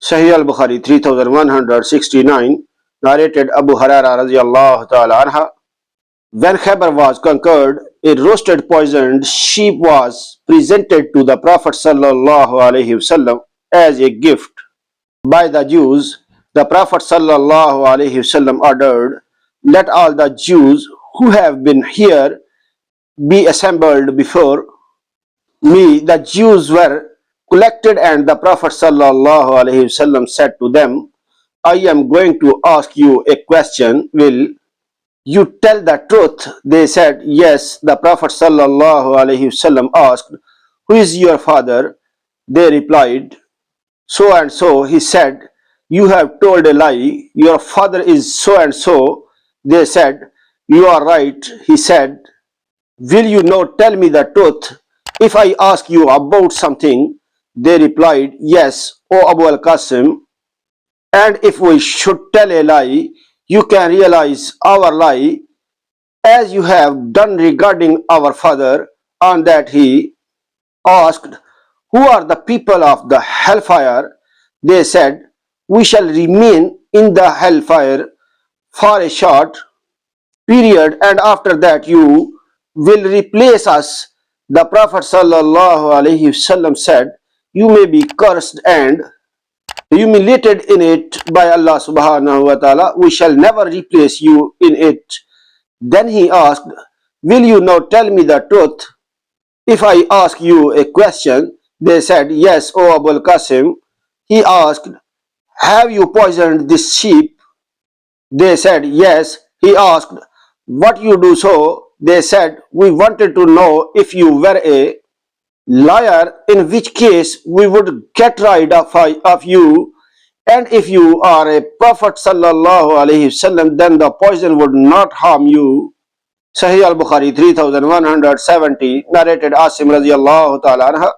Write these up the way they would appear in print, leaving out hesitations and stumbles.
Sahih Al-Bukhari 3169, narrated Abu Hurairah radiyallahu ta'ala anha. When Khaybar was conquered, a roasted poisoned sheep was presented to the Prophet sallallaho alaihi wasallam as a gift by the Jews. The Prophet sallallahu alaihi wasallam ordered, "Let all the Jews who have been here be assembled before me." The Jews were collected, and the Prophet sallallahu alaihi wasallam said to them, "I am going to ask you a question. Will you tell the truth?" They said, "Yes." The Prophet sallallahu alaihi wasallam asked, "Who is your father?" They replied, "So and so." He said, "You have told a lie. Your father is so and so." They said, "You are right." He said, "Will you now tell me the truth if I ask you about something?" They replied, "Yes, O Abu al-Qasim. And if we should tell a lie, you can realize our lie as you have done regarding our father." On that he asked, "Who are the people of the hellfire?" They said, "We shall remain in the hellfire for a short period, and after that you will replace us." The Prophet sallallahu alaihi wasallam said, "You may be cursed and humiliated in it by Allah subhanahu wa ta'ala. We shall never replace you in it." Then he asked, "Will you now tell me the truth if I ask you a question?" They said, "Yes, O Abu al-Qasim." He asked, "Have you poisoned this sheep?" They said, "Yes." He asked, "What you do so?" They said, "We wanted to know if you were a liar, in which case we would get rid of you, and if you are a prophet sallallahu alaihi wasallam, then the poison would not harm you." Sahih Al-Bukhari 3170, narrated Asim radiyallahu ta'ala anha.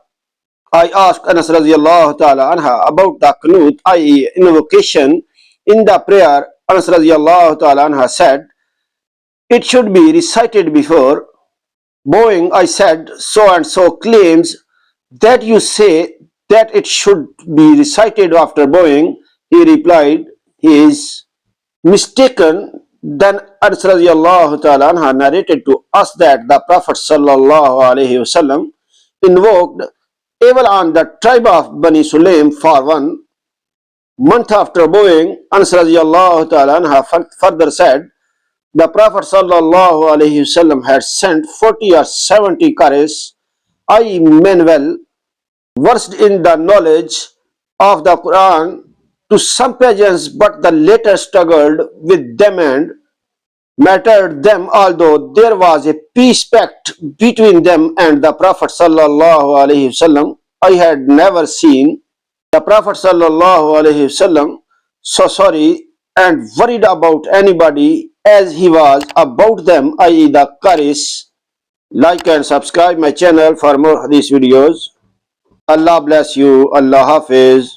I asked Anas radiyallahu ta'ala anha about the qunut, i.e. invocation in the prayer. Anas radiyallahu ta'ala anha said, "It should be recited before bowing." I said, "So and so claims that you say that it should be recited after bowing." He replied, "He is mistaken." Then Anas radiyallahu ta'ala anha narrated to us that the Prophet sallallahu alaihi wasallam invoked evil on the tribe of Bani Sulaim for 1 month after bowing. Anas radiyallahu ta'ala anha further said, the Prophet sallallahu alaihi wasallam had sent 40 or 70 qaris, i.e. men well versed in the knowledge of the Quran, to some pagans, but the latter struggled with them and martyred them, although there was a peace pact between them and the Prophet sallallahu alaihi wasallam. I had never seen the Prophet sallallahu alaihi wasallam so sorry and worried about anybody as he was about them, i.e. the qaris. Like and subscribe my channel for more hadith videos. Allah bless you. Allah Hafiz.